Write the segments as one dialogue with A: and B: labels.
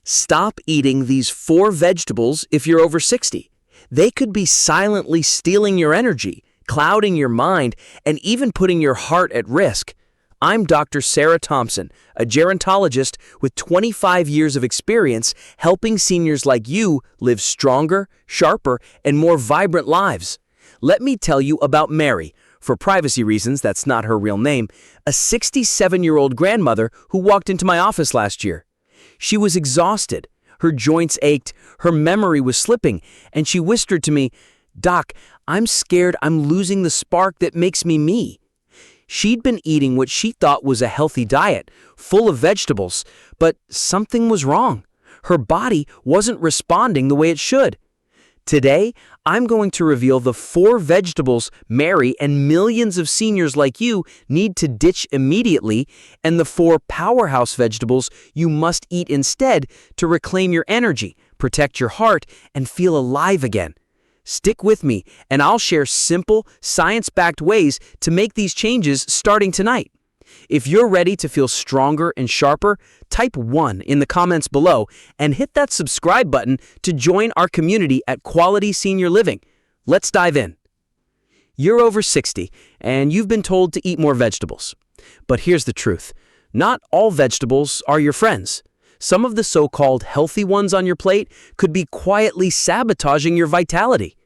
A: Stop eating these 4 vegetables if you're over 60. They could be silently stealing your energy, clouding your mind, and even putting your heart at risk. I'm Dr. Sarah Thompson, a gerontologist with 25 years of experience helping seniors like you live stronger, sharper, and more vibrant lives. Let me tell you about Mary. For privacy reasons, that's not her real name, a 67-year-old grandmother who walked into my office last year. She was exhausted, her joints ached, her memory was slipping, and she whispered to me, "Doc, I'm scared I'm losing the spark that makes me me." She'd been eating what she thought was a healthy diet, full of vegetables, but something was wrong. Her body wasn't responding the way it should. Today, I'm going to reveal the 4 vegetables Mary and millions of seniors like you need to ditch immediately, and the 4 powerhouse vegetables you must eat instead to reclaim your energy, protect your heart, and feel alive again. Stick with me, and I'll share simple, science-backed ways to make these changes starting tonight. If you're ready to feel stronger and sharper, type 1 in the comments below and hit that subscribe button to join our community at Quality Senior Living. Let's dive in. You're over 60 and you've been told to eat more vegetables. But here's the truth. Not all vegetables are your friends. Some of the so-called healthy ones on your plate could be quietly sabotaging your vitality.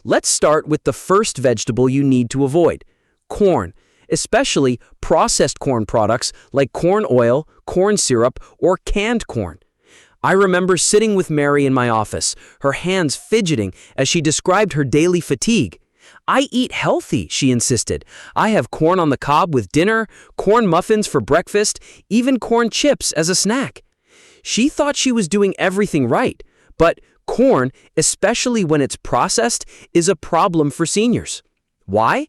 A: Let's start with the first vegetable you need to avoid: corn. Especially processed corn products like corn oil, corn syrup, or canned corn. I remember sitting with Mary in my office, her hands fidgeting as she described her daily fatigue. "I eat healthy," she insisted. "I have corn on the cob with dinner, corn muffins for breakfast, even corn chips as a snack." She thought she was doing everything right, but corn, especially when it's processed, is a problem for seniors. Why?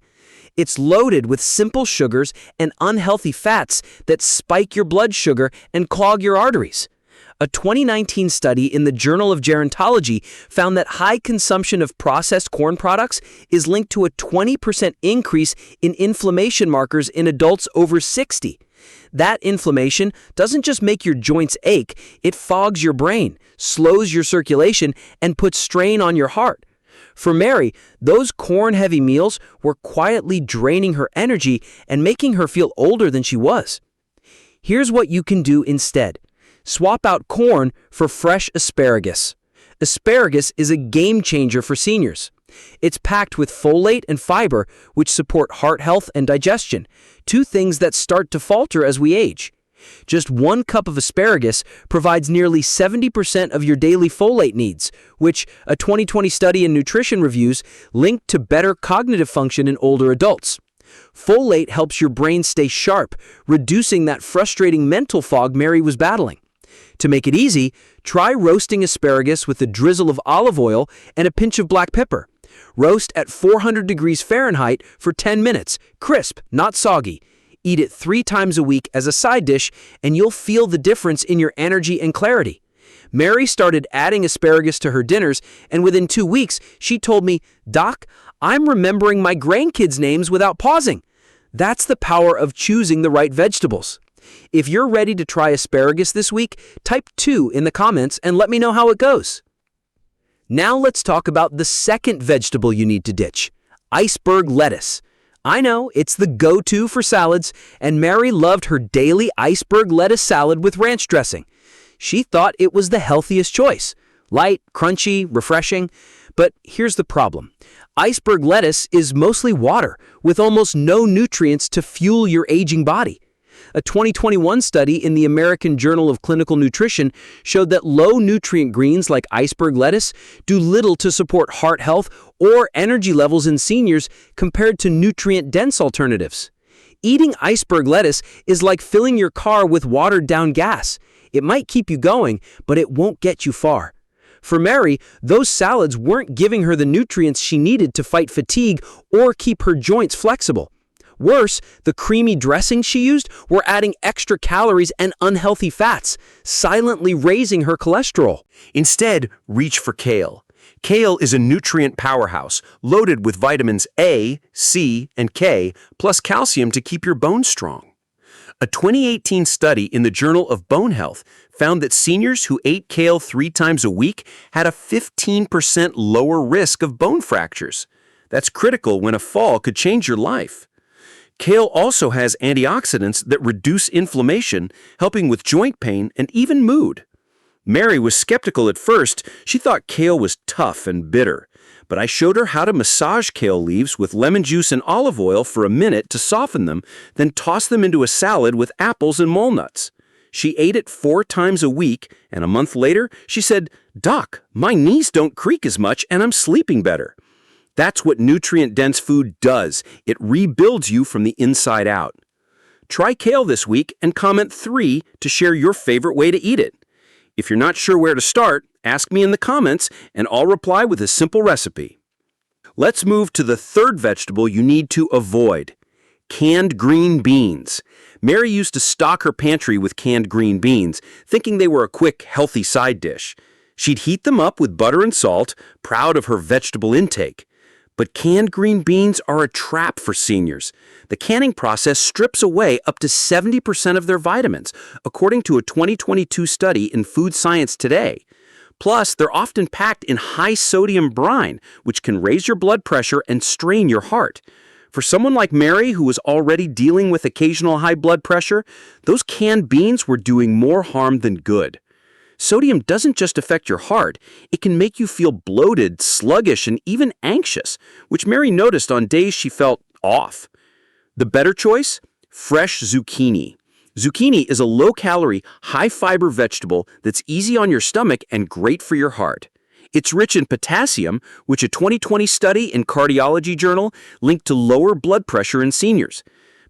A: It's loaded with simple sugars and unhealthy fats that spike your blood sugar and clog your arteries. A 2019 study in the Journal of Gerontology found that high consumption of processed corn products is linked to a 20% increase in inflammation markers in adults over 60. That inflammation doesn't just make your joints ache, it fogs your brain, slows your circulation, and puts strain on your heart. For Mary, those corn-heavy meals were quietly draining her energy and making her feel older than she was. Here's what you can do instead. Swap out corn for fresh asparagus. Asparagus is a game changer for seniors. It's packed with folate and fiber, which support heart health and digestion, 2 things that start to falter as we age. Just 1 cup of asparagus provides nearly 70% of your daily folate needs, which a 2020 study in Nutrition Reviews linked to better cognitive function in older adults. Folate helps your brain stay sharp, reducing that frustrating mental fog Mary was battling. To make it easy, try roasting asparagus with a drizzle of olive oil and a pinch of black pepper. Roast at 400 degrees Fahrenheit for 10 minutes, crisp, not soggy. Eat it 3 times a week as a side dish, and you'll feel the difference in your energy and clarity. Mary started adding asparagus to her dinners, and within 2 weeks, she told me, "Doc, I'm remembering my grandkids' names without pausing." That's the power of choosing the right vegetables. If you're ready to try asparagus this week, type 2 in the comments and let me know how it goes. Now let's talk about the second vegetable you need to ditch: iceberg lettuce. I know, it's the go-to for salads, and Mary loved her daily iceberg lettuce salad with ranch dressing. She thought it was the healthiest choice. Light, crunchy, refreshing. But here's the problem. Iceberg lettuce is mostly water, with almost no nutrients to fuel your aging body. A 2021 study in the American Journal of Clinical Nutrition showed that low-nutrient greens like iceberg lettuce do little to support heart health or energy levels in seniors compared to nutrient-dense alternatives. Eating iceberg lettuce is like filling your car with watered-down gas. It might keep you going, but it won't get you far. For Mary, those salads weren't giving her the nutrients she needed to fight fatigue or keep her joints flexible. Worse, the creamy dressings she used were adding extra calories and unhealthy fats, silently raising her cholesterol. Instead, reach for kale. Kale is a nutrient powerhouse, loaded with vitamins A, C, and K, plus calcium to keep your bones strong.
B: A 2018 study in the Journal of Bone Health found that seniors who ate kale 3 times a week had a 15% lower risk of bone fractures. That's critical when a fall could change your life. Kale also has antioxidants that reduce inflammation, helping with joint pain and even mood. Mary was skeptical at first. She thought kale was tough and bitter. But I showed her how to massage kale leaves with lemon juice and olive oil for a minute to soften them, then toss them into a salad with apples and walnuts. She ate it 4 times a week, and a month later, she said, "Doc, my knees don't creak as much and I'm sleeping better." That's what nutrient-dense food does. It rebuilds you from the inside out. Try kale this week and comment 3 to share your favorite way to eat it. If you're not sure where to start, ask me in the comments and I'll reply with a simple recipe. Let's move to the third vegetable you need to avoid: canned green beans. Mary used to stock her pantry with canned green beans, thinking they were a quick, healthy side dish. She'd heat them up with butter and salt, proud of her vegetable intake. But canned green beans are a trap for seniors. The canning process strips away up to 70% of their vitamins, according to a 2022 study in Food Science Today. Plus, they're often packed in high-sodium brine, which can raise your blood pressure and strain your heart. For someone like Mary, who was already dealing with occasional high blood pressure, those canned beans were doing more harm than good. Sodium doesn't just affect your heart, it can make you feel bloated, sluggish, and even anxious, which Mary noticed on days she felt off. The better choice? Fresh zucchini. Zucchini is a low-calorie, high-fiber vegetable that's easy on your stomach and great for your heart. It's rich in potassium, which a 2020 study in Cardiology Journal linked to lower blood pressure in seniors.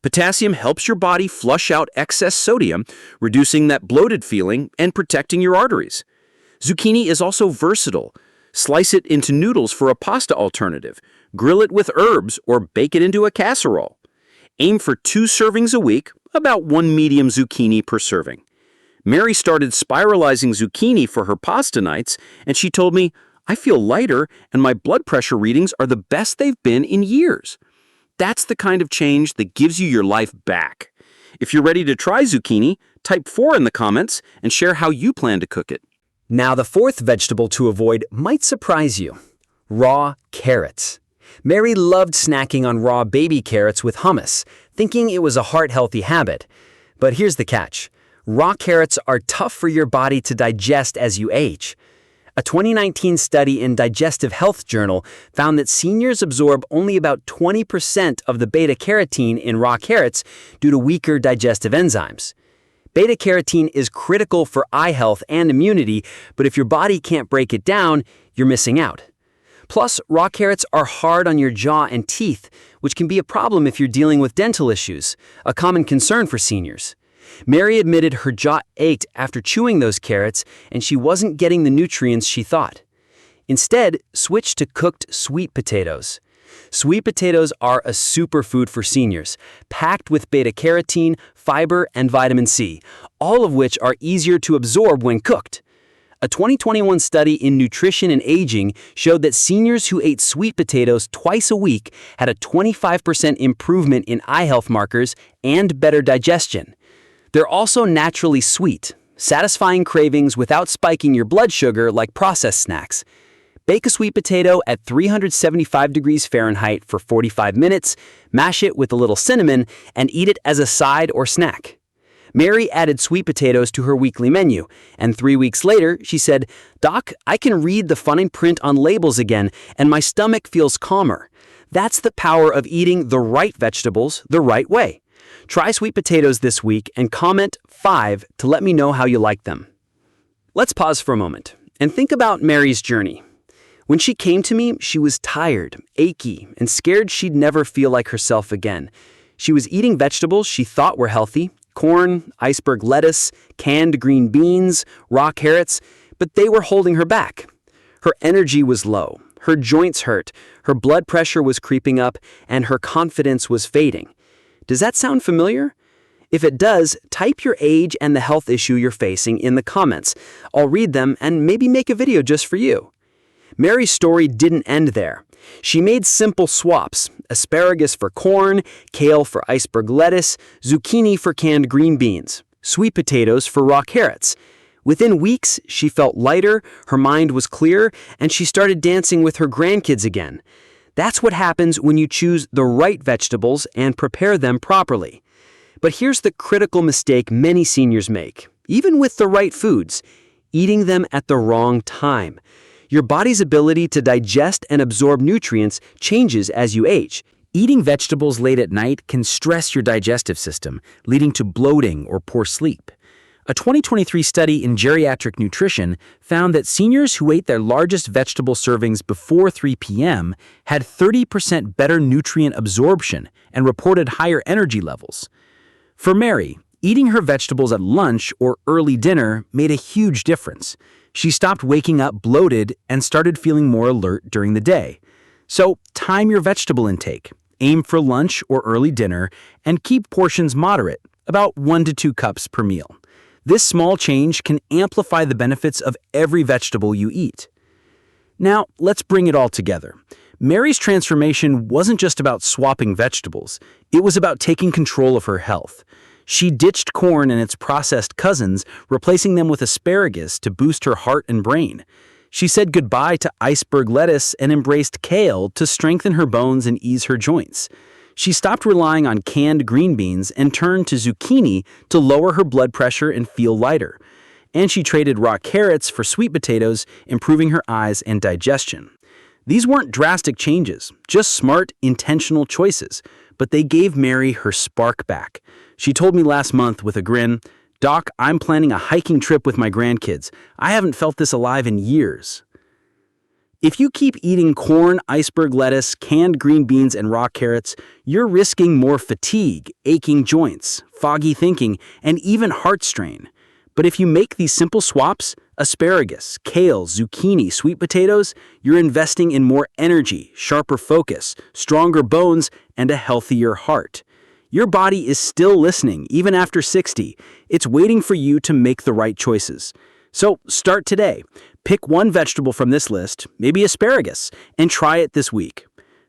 B: Potassium helps your body flush out excess sodium, reducing that bloated feeling and protecting your arteries. Zucchini is also versatile. Slice it into noodles for a pasta alternative, grill it with herbs, or bake it into a casserole. Aim for 2 servings a week, about 1 medium zucchini per serving. Mary started spiralizing zucchini for her pasta nights, and she told me, "I feel lighter and my blood pressure readings are the best they've been in years." That's the kind of change that gives you your life back. If you're ready to try zucchini, type 4 in the comments and share how you plan to cook it.
A: Now, the fourth vegetable to avoid might surprise you: raw carrots. Mary loved snacking on raw baby carrots with hummus, thinking it was a heart-healthy habit. But here's the catch: raw carrots are tough for your body to digest as you age. A 2019 study in Digestive Health Journal found that seniors absorb only about 20% of the beta-carotene in raw carrots due to weaker digestive enzymes. Beta-carotene is critical for eye health and immunity, but if your body can't break it down, you're missing out. Plus, raw carrots are hard on your jaw and teeth, which can be a problem if you're dealing with dental issues, a common concern for seniors. Mary admitted her jaw ached after chewing those carrots, and she wasn't getting the nutrients she thought. Instead, switch to cooked sweet potatoes. Sweet potatoes are a superfood for seniors, packed with beta-carotene, fiber, and vitamin C, all of which are easier to absorb when cooked. A 2021 study in Nutrition and Aging showed that seniors who ate sweet potatoes twice a week had a 25% improvement in eye health markers and better digestion. They're also naturally sweet, satisfying cravings without spiking your blood sugar like processed snacks. Bake a sweet potato at 375 degrees Fahrenheit for 45 minutes, mash it with a little cinnamon, and eat it as a side or snack. Mary added sweet potatoes to her weekly menu, and 3 weeks later, she said, "Doc, I can read the fine print on labels again, and my stomach feels calmer." That's the power of eating the right vegetables the right way. Try sweet potatoes this week and comment 5 to let me know how you like them. Let's pause for a moment and think about Mary's journey. When she came to me, she was tired, achy, and scared she'd never feel like herself again. She was eating vegetables she thought were healthy: corn, iceberg lettuce, canned green beans, raw carrots, but they were holding her back. Her energy was low, her joints hurt, her blood pressure was creeping up, and her confidence was fading. Does that sound familiar? If it does, type your age and the health issue you're facing in the comments. I'll read them and maybe make a video just for you. Mary's story didn't end there. She made simple swaps: asparagus for corn, kale for iceberg lettuce, zucchini for canned green beans, sweet potatoes for raw carrots. Within weeks, she felt lighter, her mind was clear, and she started dancing with her grandkids again. That's what happens when you choose the right vegetables and prepare them properly. But here's the critical mistake many seniors make, even with the right foods: eating them at the wrong time. Your body's ability to digest and absorb nutrients changes as you age. Eating vegetables late at night can stress your digestive system, leading to bloating or poor sleep. A 2023 study in geriatric nutrition found that seniors who ate their largest vegetable servings before 3 p.m. had 30% better nutrient absorption and reported higher energy levels. For Mary, eating her vegetables at lunch or early dinner made a huge difference. She stopped waking up bloated and started feeling more alert during the day. So, time your vegetable intake. Aim for lunch or early dinner and keep portions moderate, about 1 to 2 cups per meal. This small change can amplify the benefits of every vegetable you eat. Now, let's bring it all together. Mary's transformation wasn't just about swapping vegetables. It was about taking control of her health. She ditched corn and its processed cousins, replacing them with asparagus to boost her heart and brain. She said goodbye to iceberg lettuce and embraced kale to strengthen her bones and ease her joints. She stopped relying on canned green beans and turned to zucchini to lower her blood pressure and feel lighter. And she traded raw carrots for sweet potatoes, improving her eyes and digestion. These weren't drastic changes, just smart, intentional choices, but they gave Mary her spark back. She told me last month with a grin, "Doc, I'm planning a hiking trip with my grandkids. I haven't felt this alive in years." If you keep eating corn, iceberg lettuce, canned green beans, and raw carrots, you're risking more fatigue, aching joints, foggy thinking, and even heart strain. But if you make these simple swaps, asparagus, kale, zucchini, sweet potatoes, you're investing in more energy, sharper focus, stronger bones, and a healthier heart. Your body is still listening, even after 60. It's waiting for you to make the right choices. So start today. Pick one vegetable from this list, maybe asparagus, and try it this week.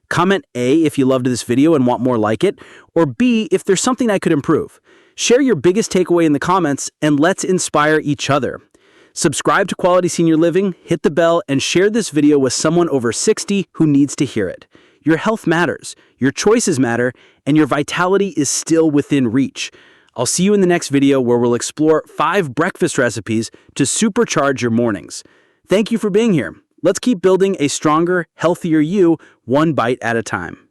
A: Comment A if you loved this video and want more like it, or B if there's something I could improve. Share your biggest takeaway in the comments, and let's inspire each other. Subscribe to Quality Senior Living, hit the bell, and share this video with someone over 60 who needs to hear it. Your health matters, your choices matter, and your vitality is still within reach. I'll see you in the next video where we'll explore 5 breakfast recipes to supercharge your mornings. Thank you for being here. Let's keep building a stronger, healthier you, one bite at a time.